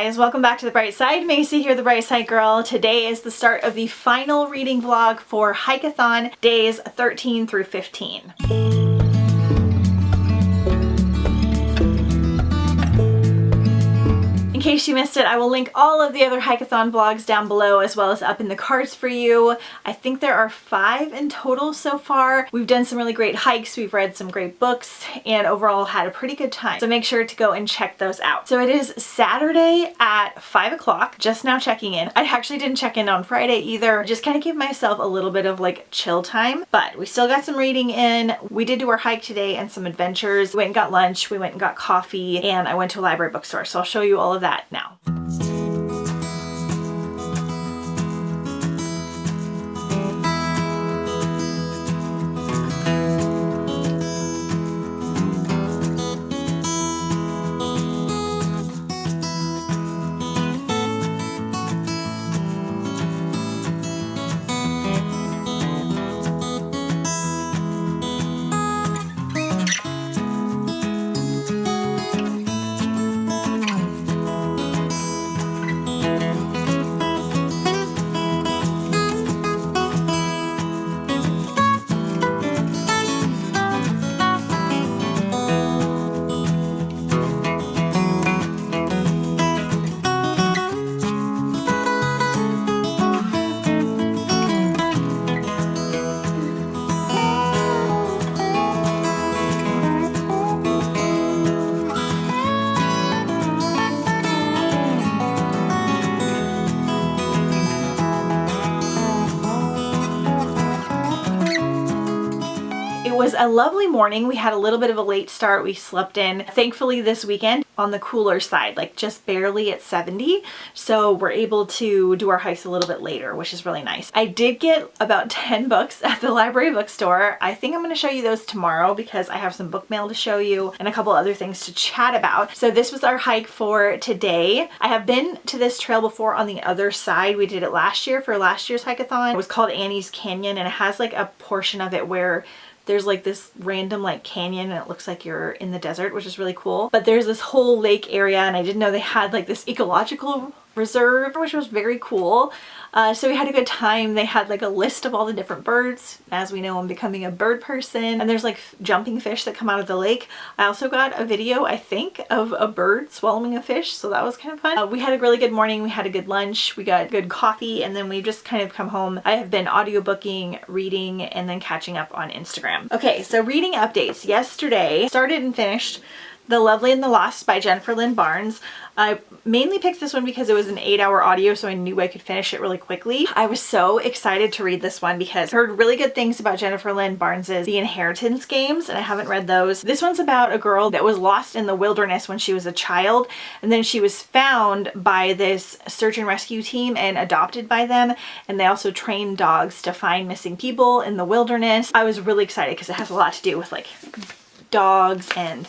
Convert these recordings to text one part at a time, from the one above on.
guys, welcome back to The Bright Side. Macy here, The Bright Side Girl. Today is the start of the final reading vlog for HIKEATHON Days 13 through 15. In case you missed it, I will link all of the other HIKEATHON vlogs down below as well as up in the cards for you. I think there are 5 in total so far. We've done some really great hikes, we've read some great books, and overall had a pretty good time. So make sure to go and check those out. So it is Saturday at 5 o'clock, just now checking in. I actually didn't check in on Friday either. Just kind of gave myself a little bit of like chill time, but we still got some reading in. We did do our hike today and some adventures. We went and got lunch, we went and got coffee, and I went to a library bookstore. So I'll show you all of that now. It was a lovely morning. We had a little bit of a late start. We slept in, thankfully, this weekend on the cooler side, like just barely at 70. So we're able to do our hikes a little bit later, which is really nice. I did get about 10 books at the library bookstore. I think I'm going to show you those tomorrow because I have some book mail to show you and a couple other things to chat about. So this was our hike for today. I have been to this trail before on the other side. We did it last year for last year's hike-a-thon. It was called Annie's Canyon, and it has like a portion of it where there's like this random like canyon and it looks like you're in the desert, which is really cool. But there's this whole lake area, and I didn't know they had like this ecological reserve, which was very cool. So we had a good time. They had like a list of all the different birds. As we know, I'm becoming a bird person, and there's like jumping fish that come out of the lake. I also got a video, I think, of a bird swallowing a fish, so that was kind of fun. We had a really good morning. We had a good lunch, we got good coffee, and then we just kind of come home. I have been audiobooking, reading, and then catching up on Instagram. Okay, so reading updates. Yesterday, started and finished The Lovely and the Lost by Jennifer Lynn Barnes. I mainly picked this one because it was an 8-hour audio, so I knew I could finish it really quickly. I was so excited to read this one because I heard really good things about Jennifer Lynn Barnes's The Inheritance Games, and I haven't read those. This one's about a girl that was lost in the wilderness when she was a child, and then she was found by this search and rescue team and adopted by them, and they also train dogs to find missing people in the wilderness. I was really excited because it has a lot to do with like dogs and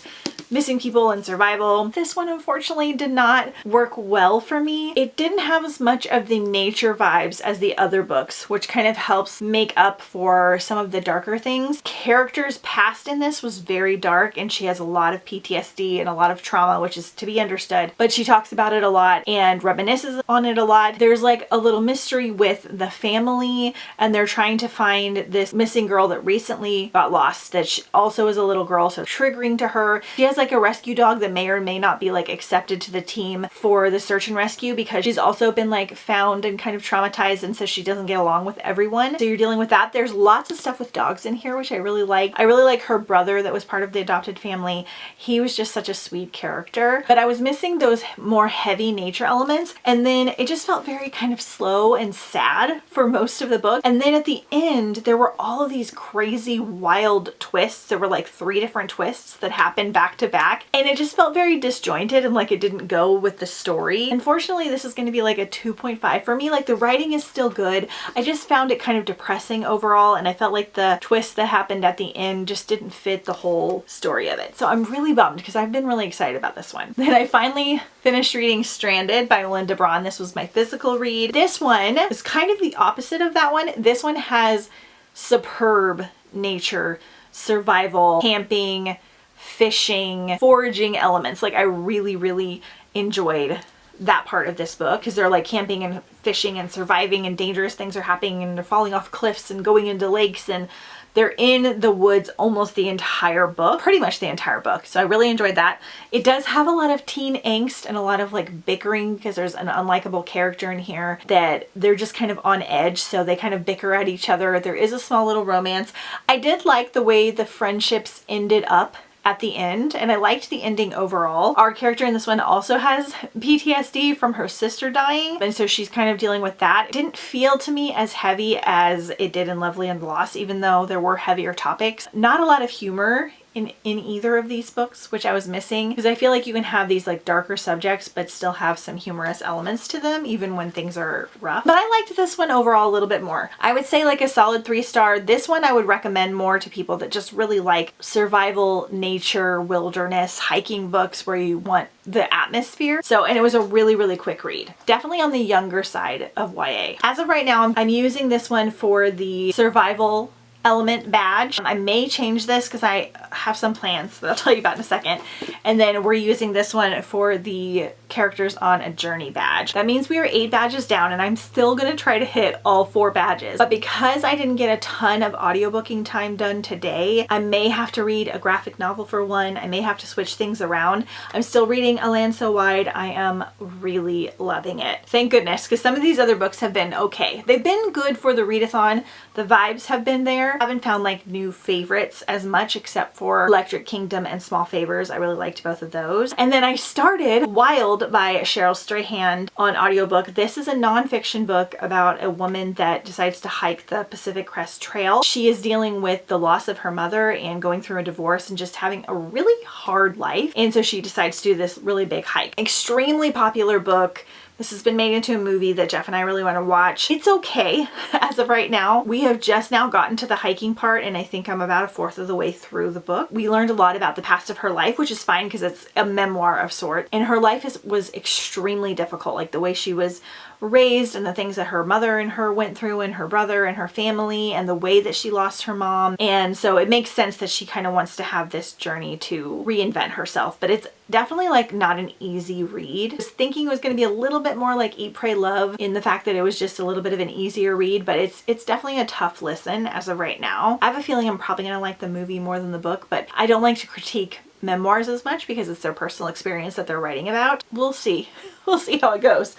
missing people and survival. This one unfortunately did not work well for me. It didn't have as much of the nature vibes as the other books, which kind of helps make up for some of the darker things. Character's past in this was very dark, and she has a lot of PTSD and a lot of trauma, which is to be understood, but she talks about it a lot and reminisces on it a lot. There's like a little mystery with the family, and they're trying to find this missing girl that recently got lost, that she also is a little girl, so triggering to her. She has like a rescue dog that may or may not be like accepted to the team for the search and rescue because she's also been like found and kind of traumatized, and so she doesn't get along with everyone. So you're dealing with that. There's lots of stuff with dogs in here, which I really like. I really like her brother that was part of the adopted family. He was just such a sweet character, but I was missing those more heavy nature elements, and then it just felt very kind of slow and sad for most of the book. And then at the end, there were all of these crazy wild twists. There were like 3 different twists that happened back to back, and it just felt very disjointed and like it didn't go with the story. Unfortunately, this is going to be like a 2.5 for me. Like the writing is still good. I just found it kind of depressing overall, and I felt like the twist that happened at the end just didn't fit the whole story of it. So I'm really bummed because I've been really excited about this one. Then I finally finished reading Stranded by Linda Braun. This was my physical read. This one is kind of the opposite of that one. This one has superb nature, survival, camping, fishing, foraging elements. Like I really enjoyed that part of this book, because they're like camping and fishing and surviving, and dangerous things are happening, and they're falling off cliffs and going into lakes, and they're in the woods almost the entire book, pretty much the entire book. So I really enjoyed that. It does have a lot of teen angst and a lot of like bickering, because there's an unlikable character in here that they're just kind of on edge, so they kind of bicker at each other. There is a small little romance. I did like the way the friendships ended up at the end, and I liked the ending overall. Our character in this one also has PTSD from her sister dying, and so she's kind of dealing with that. It didn't feel to me as heavy as it did in Lovely and Lost, even though there were heavier topics. Not a lot of humor in either of these books, which I was missing, because I feel like you can have these like darker subjects but still have some humorous elements to them even when things are rough. But I liked this one overall a little bit more. I would say like a solid 3-star. This one I would recommend more to people that just really like survival, nature, wilderness, hiking books where you want the atmosphere. So, and it was a really, really quick read. Definitely on the younger side of YA. As of right now, I'm using this one for the survival element badge. I may change this because I have some plans that I'll tell you about in a second. And then we're using this one for the characters on a journey badge. That means we are 8 badges down, and I'm still going to try to hit all 4 badges. But because I didn't get a ton of audiobooking time done today, I may have to read a graphic novel for one. I may have to switch things around. I'm still reading A Land So Wide. I am really loving it. Thank goodness, because some of these other books have been okay. They've been good for the readathon. The vibes have been there. I haven't found like new favorites as much, except for Electric Kingdom and Small Favors. I really liked both of those. And then I started Wild by Cheryl Strayhand on audiobook. This is a nonfiction book about a woman that decides to hike the Pacific Crest Trail. She is dealing with the loss of her mother and going through a divorce and just having a really hard life. And so she decides to do this really big hike. Extremely popular book. This has been made into a movie that Jeff and I really want to watch. It's okay as of right now. We have just now gotten to the hiking part, and I think I'm about 1/4 of the way through the book. We learned a lot about the past of her life, which is fine because it's a memoir of sorts. And her life was extremely difficult, like the way she was raised and the things that her mother and her went through, and her brother and her family, and the way that she lost her mom. And so it makes sense that she kind of wants to have this journey to reinvent herself. But it's definitely like not an easy read. I was thinking it was going to be a little bit more like Eat, Pray, Love in the fact that it was just a little bit of an easier read, but it's definitely a tough listen as of right now. I have a feeling I'm probably going to like the movie more than the book, but I don't like to critique memoirs as much because it's their personal experience that they're writing about. We'll see. We'll see how it goes.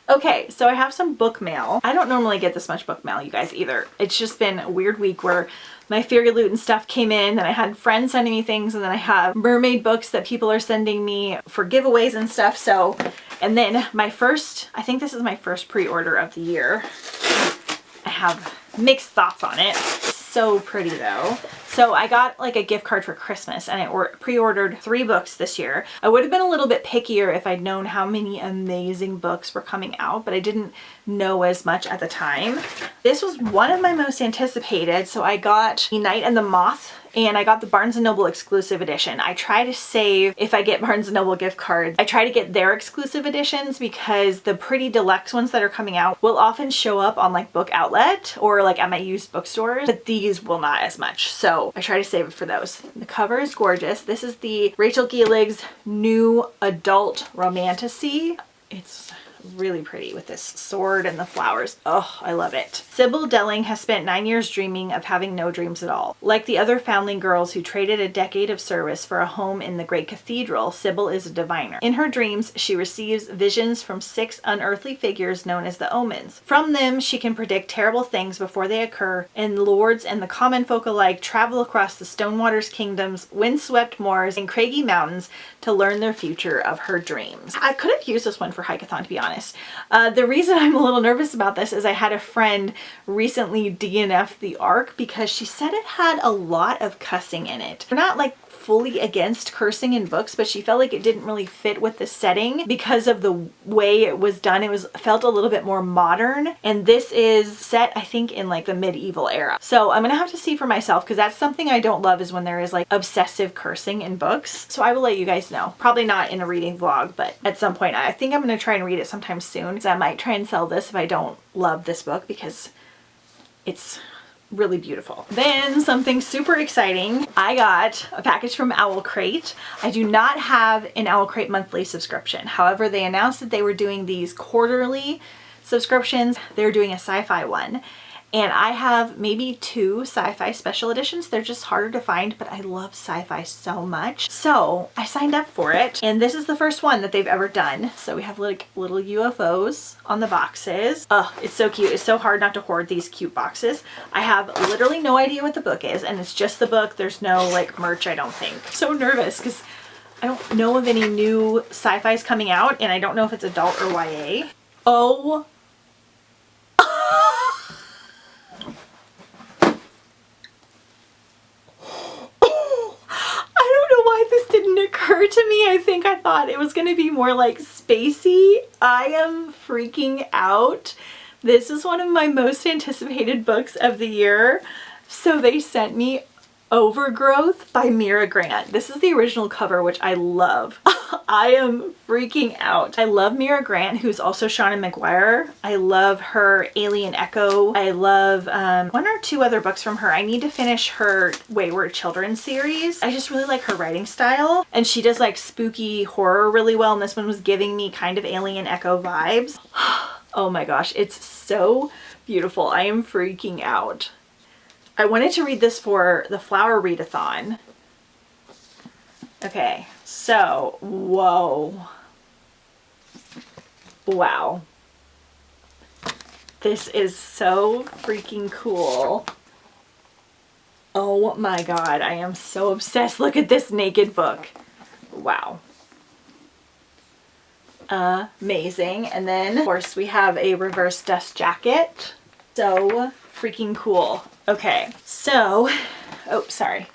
Okay, so I have some book mail. I don't normally get this much book mail, you guys, either. It's just been a weird week where my Fairy Loot and stuff came in, and I had friends sending me things, and then I have mermaid books that people are sending me for giveaways and stuff. So, and then my first, I think this is my first pre-order of the year. I have mixed thoughts on it. So pretty though. So I got like a gift card for Christmas, and I pre-ordered 3 books this year. I would have been a little bit pickier if I'd known how many amazing books were coming out, but I didn't know as much at the time. This was one of my most anticipated. So I got The Night and the Moth, and I got the Barnes & Noble exclusive edition. I try to save, if I get Barnes & Noble gift cards, I try to get their exclusive editions, because the pretty deluxe ones that are coming out will often show up on like Bookoutlet or like at my used bookstores, but these will not as much. So I try to save it for those. The cover is gorgeous. This is the Rachel Gielig's new adult romantasy. It's really pretty with this sword and the flowers. Oh, I love it. Sybil Delling has spent 9 years dreaming of having no dreams at all. Like the other foundling girls who traded a decade of service for a home in the great cathedral, Sybil is a diviner. In her dreams, she receives visions from 6 unearthly figures known as the Omens. From them, she can predict terrible things before they occur, and lords and the common folk alike travel across the Stonewaters kingdoms, windswept moors, and craggy mountains to learn their future of her dreams. I could have used this one for HIKEATHON, to be honest. The reason I'm a little nervous about this is I had a friend recently DNF the ARC because she said it had a lot of cussing in it. We're not like fully against cursing in books, but she felt like it didn't really fit with the setting because of the way it was done. It felt a little bit more modern, and this is set, I think, in like the medieval era. So I'm gonna have to see for myself, because that's something I don't love, is when there is like obsessive cursing in books. So I will let you guys know. Probably not in a reading vlog, but at some point I think I'm gonna try and read it sometime soon, because I might try and sell this if I don't love this book, because it's really beautiful. Then something super exciting. I got a package from Owl Crate. I do not have an Owl Crate monthly subscription. However, they announced that they were doing these quarterly subscriptions. They're doing a sci-fi one. And I have maybe 2 sci-fi special editions. They're just harder to find, but I love sci-fi so much. So I signed up for it, and this is the first one that they've ever done. So we have like little UFOs on the boxes. Oh, it's so cute. It's so hard not to hoard these cute boxes. I have literally no idea what the book is, and it's just the book. There's no like merch, I don't think. I'm so nervous because I don't know of any new sci-fis coming out, and I don't know if it's adult or YA. Oh. Occur to me. I think I thought it was going to be more like spacey. I am freaking out. This is one of my most anticipated books of the year. So they sent me Overgrowth by Mira Grant. This is the original cover, which I love. I am freaking out. I love Mira Grant, who's also Shauna McGuire. I love her Alien Echo. I love 1 or 2 other books from her. I need to finish her Wayward Children series. I just really like her writing style. And she does like spooky horror really well. And this one was giving me kind of Alien Echo vibes. Oh my gosh, it's so beautiful. I am freaking out. I wanted to read this for the flower readathon. Okay, so, whoa. Wow. This is so freaking cool. Oh my god, I am so obsessed. Look at this naked book. Wow. Amazing. And then, of course, we have a reverse dust jacket. So freaking cool. Okay, so, oh, sorry.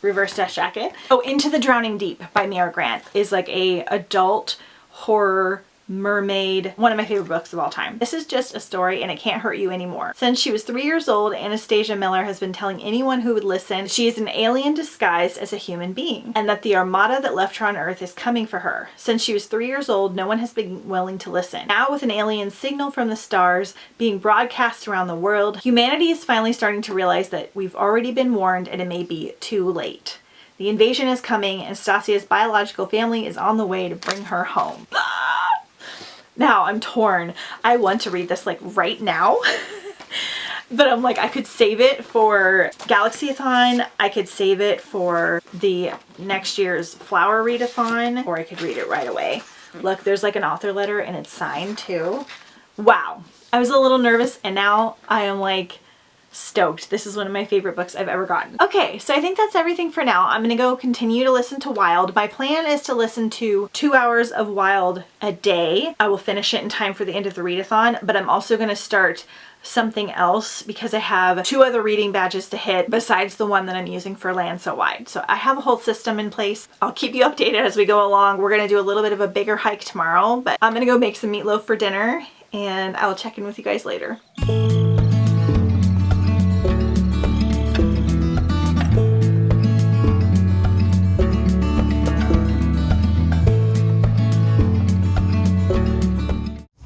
Reverse dust jacket. Oh, Into the Drowning Deep by Mira Grant is like a adult horror mermaid, one of my favorite books of all time. This is just a story and it can't hurt you anymore. Since she was 3 years old, Anastasia Miller has been telling anyone who would listen she is an alien disguised as a human being and that the armada that left her on Earth is coming for her. Since she was 3 years old, no one has been willing to listen. Now, with an alien signal from the stars being broadcast around the world, humanity is finally starting to realize that we've already been warned and it may be too late. The invasion is coming and Stasia's biological family is on the way to bring her home. Now I'm torn. I want to read this like right now, but I'm like, I could save it for Galaxy-a-thon. I could save it for the next year's flower readathon, or I could read it right away. Look, there's like an author letter and it's signed too. Wow. I was a little nervous and now I am like stoked. This is one of my favorite books I've ever gotten. Okay, so I think that's everything for now. I'm gonna go continue to listen to Wild. My plan is to listen to 2 hours of Wild a day. I will finish it in time for the end of the readathon, but I'm also gonna start something else because I have 2 other reading badges to hit besides the one that I'm using for Land So Wide. So I have a whole system in place. I'll keep you updated as we go along. We're gonna do a little bit of a bigger hike tomorrow, but I'm gonna go make some meatloaf for dinner and I will check in with you guys later.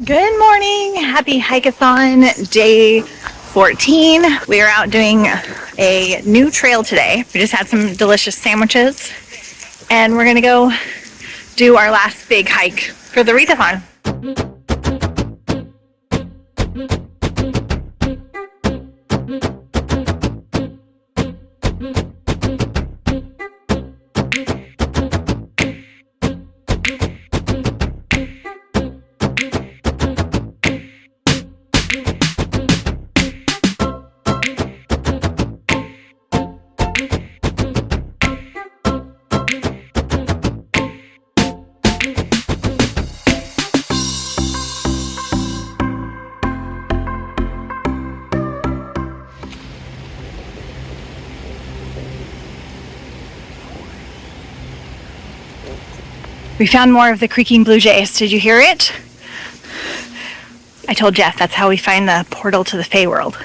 Good morning, happy hike-a-thon day 14. We are out doing a new trail today. We just had some delicious sandwiches and we're gonna go do our last big hike for the readathon. We found more of the creaking blue jays. Did you hear it? I told Jeff that's how we find the portal to the Fey world.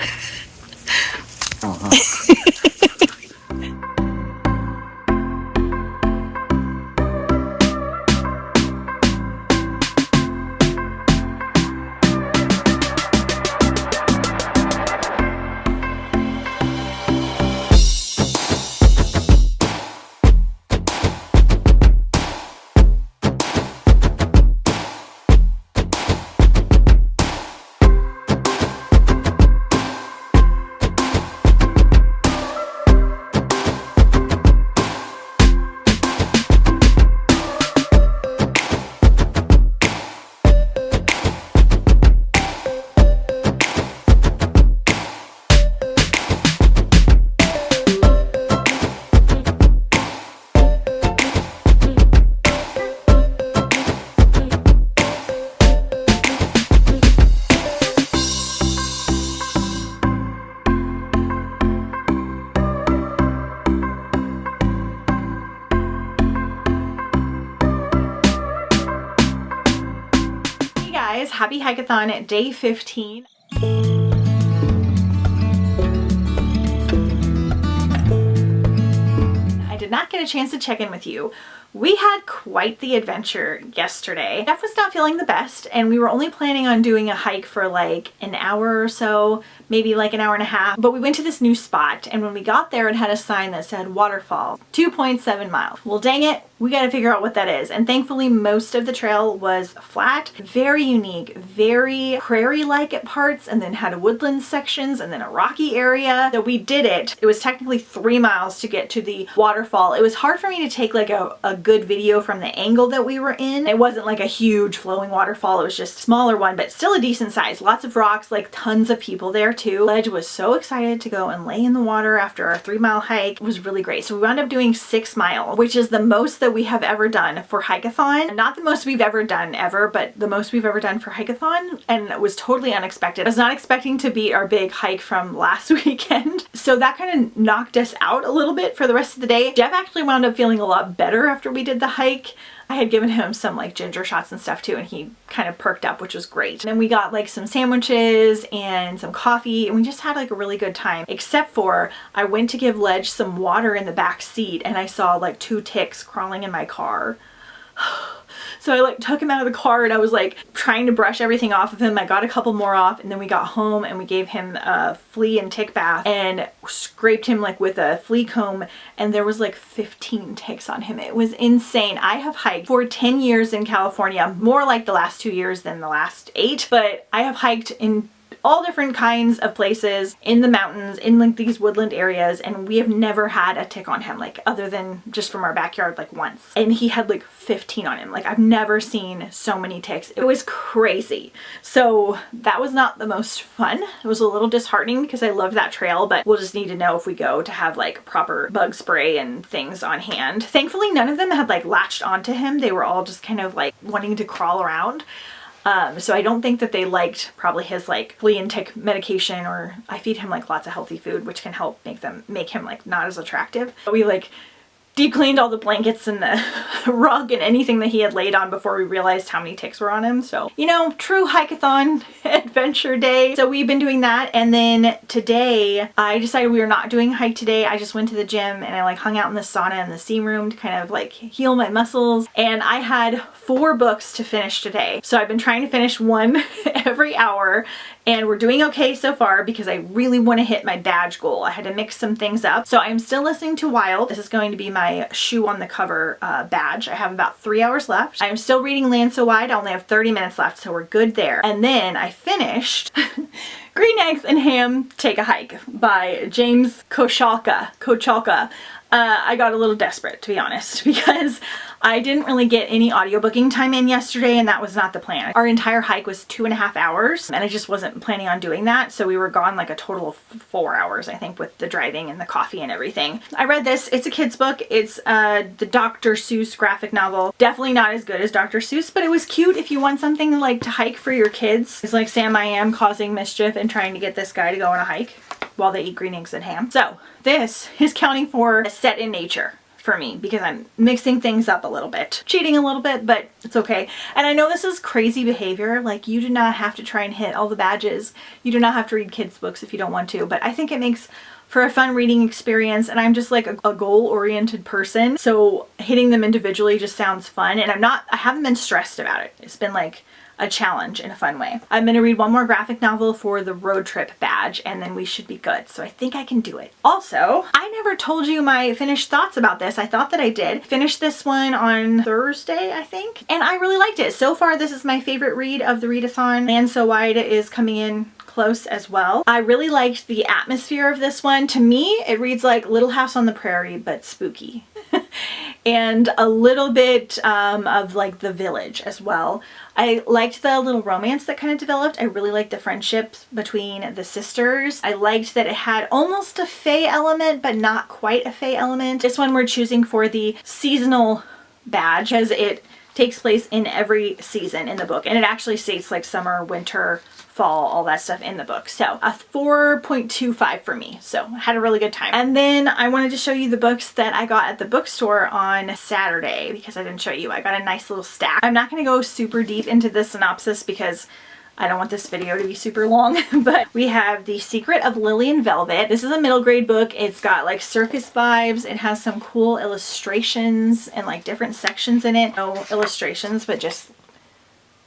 guys, happy hikeathon day 15. I did not get a chance to check in with you. We had quite the adventure yesterday. Jeff was not feeling the best and we were only planning on doing a hike for like an hour or so, maybe like an hour and a half. But we went to this new spot and when we got there it had a sign that said waterfall, 2.7 miles. Well dang it, we got to figure out what that is. And thankfully most of the trail was flat, very unique, very prairie-like at parts, and then had woodland sections and then a rocky area. So we did it. It was technically 3 miles to get to the waterfall. It was hard for me to take like a good video from the angle that we were in. It wasn't like a huge flowing waterfall. It was just a smaller one, but still a decent size. Lots of rocks, like tons of people there too. Ledge was so excited to go and lay in the water after our 3-mile hike. It was really great. So we wound up doing 6 miles, which is the most that we have ever done for hikeathon. Not the most we've ever done ever, but the most we've ever done for hikeathon, and it was totally unexpected. I was not expecting to beat our big hike from last weekend. So that kind of knocked us out a little bit for the rest of the day. Jeff actually wound up feeling a lot better after we did the hike. I had given him some like ginger shots and stuff too, and he kind of perked up, which was great. And then we got like some sandwiches and some coffee, and we just had like a really good time. Except for I went to give Ledge some water in the back seat and I saw like 2 ticks crawling in my car. So I like took him out of the car and I was like trying to brush everything off of him. I got a couple more off and then we got home and we gave him a flea and tick bath and scraped him like with a flea comb, and there was like 15 ticks on him. It was insane. I have hiked for 10 years in California, more like the last 2 years than the last 8, but I have hiked in all different kinds of places in the mountains, in like these woodland areas, and we have never had a tick on him, like other than just from our backyard like once. And he had like 15 on him. Like I've never seen so many ticks. It was crazy. So that was not the most fun. It was a little disheartening because I loved that trail, but we'll just need to know if we go to have like proper bug spray and things on hand. Thankfully none of them had like latched onto him. They were all just kind of like wanting to crawl around. So I don't think that they liked probably his like flea and tick medication, or I feed him like lots of healthy food, which can help make him like not as attractive. But we like deep cleaned all the blankets and the rug and anything that he had laid on before we realized how many ticks were on him. So, you know, true hikeathon adventure day. So we've been doing that. And then today I decided we were not doing a hike today. I just went to the gym and I like hung out in the sauna in the steam room to kind of like heal my muscles. And I had 4 books to finish today. So I've been trying to finish one every hour, and we're doing okay so far because I really want to hit my badge goal. I had to mix some things up. So I'm still listening to Wild. This is going to be my shoe on the cover badge. I have about 3 hours left. I'm still reading Land So Wide. I only have 30 minutes left, so we're good there. And then I finished Green Eggs and Ham Take a Hike by James Kochalka. I got a little desperate, to be honest, because I didn't really get any audiobooking time in yesterday, and that was not the plan. Our entire hike was 2.5 hours, and I just wasn't planning on doing that, so we were gone like a total of 4 hours, I think, with the driving and the coffee and everything. I read this. It's a kid's book. It's the Dr. Seuss graphic novel. Definitely not as good as Dr. Seuss, but it was cute if you want something like to hike for your kids. It's like Sam I Am causing mischief and trying to get this guy to go on a hike while they eat green eggs and ham. So this is counting for a set in nature for me because I'm mixing things up a little bit. Cheating a little bit, but it's okay. And I know this is crazy behavior. Like, you do not have to try and hit all the badges. You do not have to read kids' books if you don't want to, but I think it makes for a fun reading experience, and I'm just like a goal-oriented person, so hitting them individually just sounds fun, and I haven't been stressed about it. It's been like a challenge in a fun way. I'm gonna read one more graphic novel for the road trip badge, and then we should be good. So I think I can do it. Also, I never told you my finished thoughts about this. I thought that I did. Finished this one on Thursday, I think, and I really liked it. So far, this is my favorite read of the readathon. Land So Wide is coming in close as well. I really liked the atmosphere of this one. To me, it reads like Little House on the Prairie, but spooky. And a little bit of like The Village as well. I liked the little romance that kind of developed. I really liked the friendships between the sisters. I liked that it had almost a fae element, but not quite a fae element. This one we're choosing for the seasonal badge, as it takes place in every season in the book. And it actually states like summer, winter, fall, all that stuff in the book. So a 4.25 for me. So I had a really good time. And then I wanted to show you the books that I got at the bookstore on Saturday because I didn't show you. I got a nice little stack. I'm not going to go super deep into the synopsis because I don't want this video to be super long, but we have The Secret of Lillian Velvet. This is a middle grade book. It's got like circus vibes. It has some cool illustrations and like different sections in it. No illustrations, but just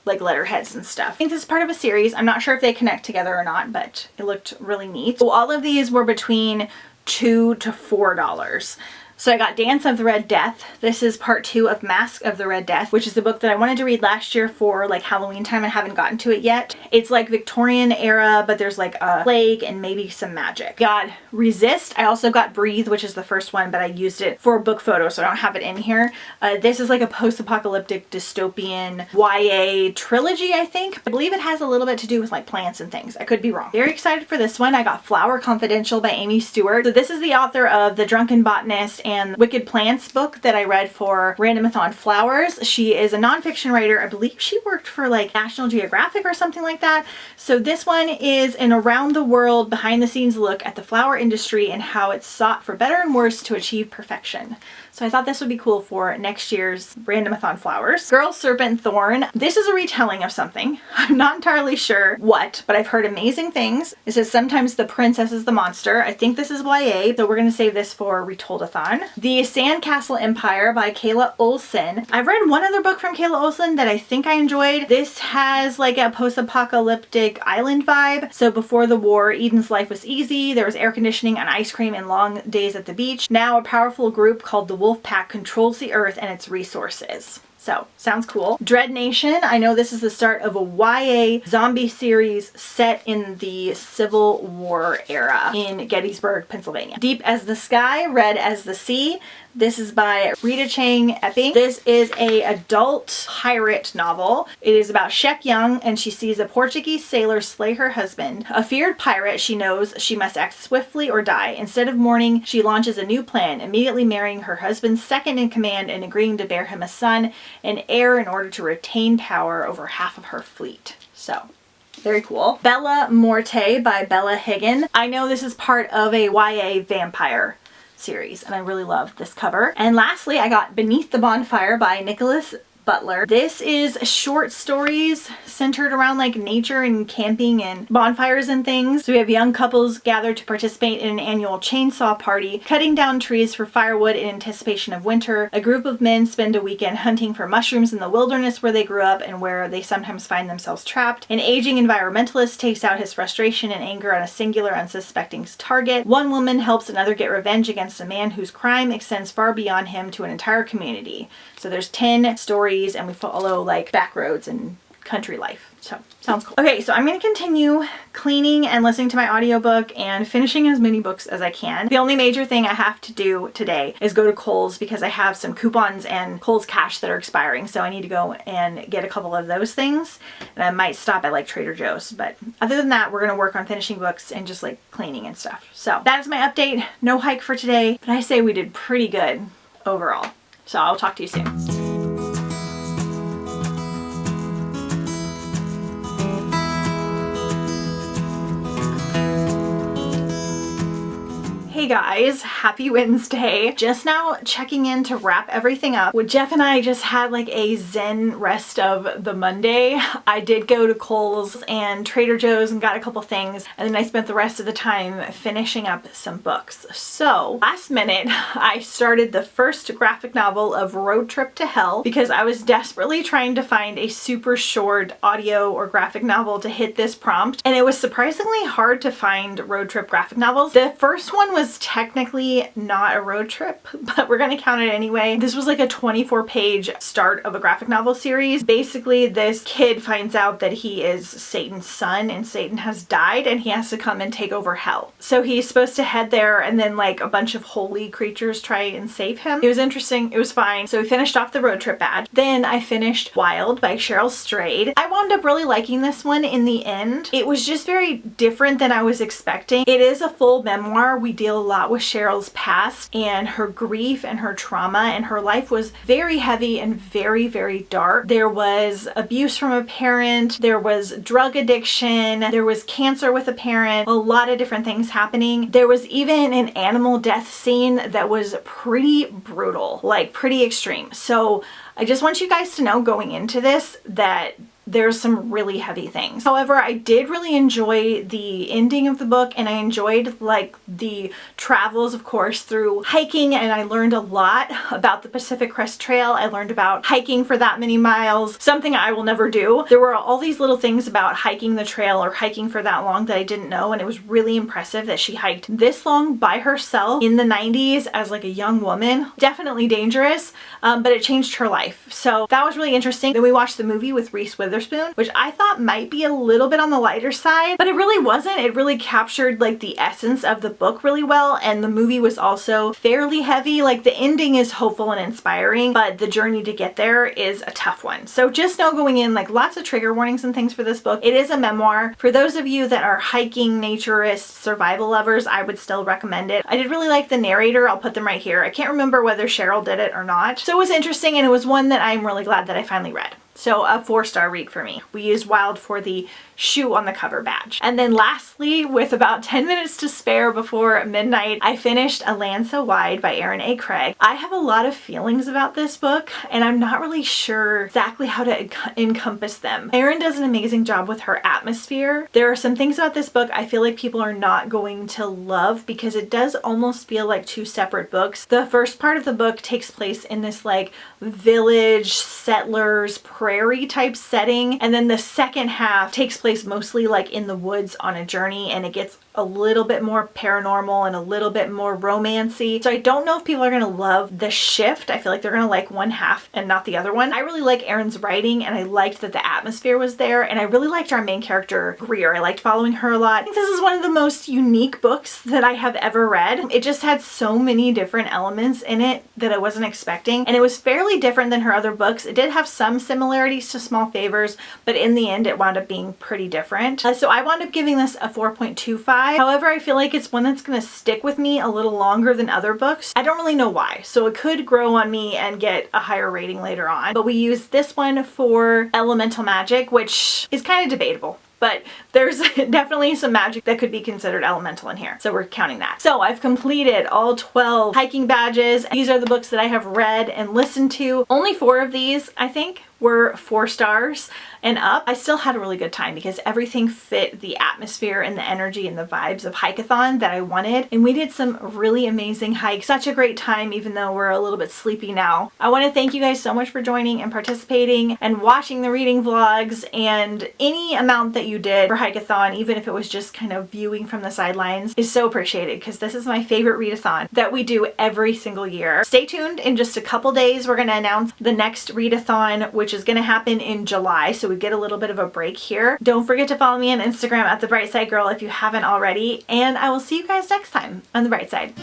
like letterheads and stuff. I think this is part of a series. I'm not sure if they connect together or not, but it looked really neat. So all of these were between $2 to $4. So I got Dance of the Red Death. This is part 2 of Mask of the Red Death, which is the book that I wanted to read last year for like Halloween time. I haven't gotten to it yet. It's like Victorian era, but there's like a plague and maybe some magic. Got Resist. I also got Breathe, which is the first one, but I used it for a book photo, so I don't have it in here. This is like a post-apocalyptic dystopian YA trilogy, I think. I believe it has a little bit to do with like plants and things. I could be wrong. Very excited for this one. I got Flower Confidential by Amy Stewart. So this is the author of The Drunken Botanist and Wicked Plants book that I read for Randomathon Flowers. She is a nonfiction writer. I believe she worked for like National Geographic or something like that. So this one is an around the world behind the scenes look at the flower industry and how it's sought for better and worse to achieve perfection. So I thought this would be cool for next year's Randomathon Flowers. Girl, Serpent, Thorn. This is a retelling of something. I'm not entirely sure what, but I've heard amazing things. It says sometimes the princess is the monster. I think this is YA, so we're going to save this for Retoldathon. The Sandcastle Empire by Kayla Olson. I've read one other book from Kayla Olson that I think I enjoyed. This has like a post-apocalyptic island vibe. So before the war, Eden's life was easy. There was air conditioning and ice cream and long days at the beach. Now a powerful group called the Wolf Pack controls the earth and its resources. So, sounds cool. Dread Nation. I know this is the start of a YA zombie series set in the Civil War era in Gettysburg, Pennsylvania. Deep as the Sky, Red as the Sea. This is by Rita Chang Epping. This is a adult pirate novel. It is about Shek Young, and she sees a Portuguese sailor slay her husband. A feared pirate, she knows she must act swiftly or die. Instead of mourning, she launches a new plan, immediately marrying her husband's second in command and agreeing to bear him a son and heir in order to retain power over half of her fleet. So, very cool. Bella Morte by Bella Higgin. I know this is part of a YA vampire series, and I really love this cover. And lastly, I got Beneath the Bonfire by Nicholas Butler. This is short stories centered around like nature and camping and bonfires and things. So we have young couples gathered to participate in an annual chainsaw party, cutting down trees for firewood in anticipation of winter. A group of men spend a weekend hunting for mushrooms in the wilderness where they grew up and where they sometimes find themselves trapped. An aging environmentalist takes out his frustration and anger on a singular unsuspecting target. One woman helps another get revenge against a man whose crime extends far beyond him to an entire community. So there's 10 stories and we follow like back roads and country life. So sounds cool. Okay, so I'm going to continue cleaning and listening to my audiobook and finishing as many books as I can. The only major thing I have to do today is go to Kohl's because I have some coupons and Kohl's cash that are expiring. So I need to go and get a couple of those things. And I might stop at like Trader Joe's. But other than that, we're going to work on finishing books and just like cleaning and stuff. So that is my update. No hike for today, but I say we did pretty good overall. So I'll talk to you soon. Hey guys, happy Wednesday. Just now checking in to wrap everything up. Well, Jeff and I just had like a zen rest of the Monday. I did go to Kohl's and Trader Joe's and got a couple things, and then I spent the rest of the time finishing up some books. So last minute, I started the first graphic novel of Road Trip to Hell because I was desperately trying to find a super short audio or graphic novel to hit this prompt, and it was surprisingly hard to find road trip graphic novels. The first one was technically not a road trip, but we're gonna count it anyway. This was like a 24-page start of a graphic novel series. Basically, this kid finds out that he is Satan's son and Satan has died and he has to come and take over hell. So he's supposed to head there and then like a bunch of holy creatures try and save him. It was interesting. It was fine. So we finished off the road trip ad. Then I finished Wild by Cheryl Strayed. I wound up really liking this one in the end. It was just very different than I was expecting. It is a full memoir. We deal deal a lot with Cheryl's past and her grief and her trauma, and her life was very heavy and very, very dark. There was abuse from a parent, there was drug addiction, there was cancer with a parent, a lot of different things happening. There was even an animal death scene that was pretty brutal, like pretty extreme. So I just want you guys to know going into this that there's some really heavy things. However, I did really enjoy the ending of the book, and I enjoyed like the travels, of course, through hiking, and I learned a lot about the Pacific Crest Trail. I learned about hiking for that many miles, something I will never do. There were all these little things about hiking the trail or hiking for that long that I didn't know, and it was really impressive that she hiked this long by herself in the 90s as like a young woman. Definitely dangerous, but it changed her life. So that was really interesting. Then we watched the movie with Reese Witherspoon, which I thought might be a little bit on the lighter side, but it really wasn't. It really captured like the essence of the book really well, and the movie was also fairly heavy. Like the ending is hopeful and inspiring, but the journey to get there is a tough one. So just know going in, like lots of trigger warnings and things for this book. It is a memoir. For those of you that are hiking, naturists, survival lovers, I would still recommend it. I did really like the narrator. I'll put them right here. I can't remember whether Cheryl did it or not. So it was interesting, and it was one that I'm really glad that I finally read. So a 4-star read for me. We used Wild for the shoe on the cover badge. And then lastly, with about 10 minutes to spare before midnight, I finished A Land So Wide by Erin A. Craig. I have a lot of feelings about this book, and I'm not really sure exactly how to encompass them. Erin does an amazing job with her atmosphere. There are some things about this book I feel like people are not going to love because it does almost feel like two separate books. The first part of the book takes place in this like village, settlers, prairie type setting, and then the second half takes place mostly like in the woods on a journey, and it gets a little bit more paranormal and a little bit more romancy. So I don't know if people are gonna love the shift. I feel like they're gonna like one half and not the other one. I really like Erin's writing, and I liked that the atmosphere was there, and I really liked our main character, Greer. I liked following her a lot. I think this is one of the most unique books that I have ever read. It just had so many different elements in it that I wasn't expecting, and it was fairly different than her other books. It did have some similarities to Small Favors, but in the end it wound up being pretty different. So I wound up giving this a 4.25. However, I feel like it's one that's going to stick with me a little longer than other books. I don't really know why, so it could grow on me and get a higher rating later on. But we used this one for elemental magic, which is kind of debatable. But there's definitely some magic that could be considered elemental in here. So we're counting that. So I've completed all 12 hiking badges. These are the books that I have read and listened to. Only 4 of these, I think, were 4 stars and up. I still had a really good time because everything fit the atmosphere and the energy and the vibes of Hikeathon that I wanted. And we did some really amazing hikes. Such a great time, even though we're a little bit sleepy now. I want to thank you guys so much for joining and participating and watching the reading vlogs, and any amount that you did for Hikeathon, even if it was just kind of viewing from the sidelines, is so appreciated because this is my favorite readathon that we do every single year. Stay tuned. In just a couple days, we're going to announce the next readathon, which is going to happen in July. So we get a little bit of a break here. Don't forget to follow me on Instagram at The Bright Side Girl if you haven't already, and I will see you guys next time on The Bright Side.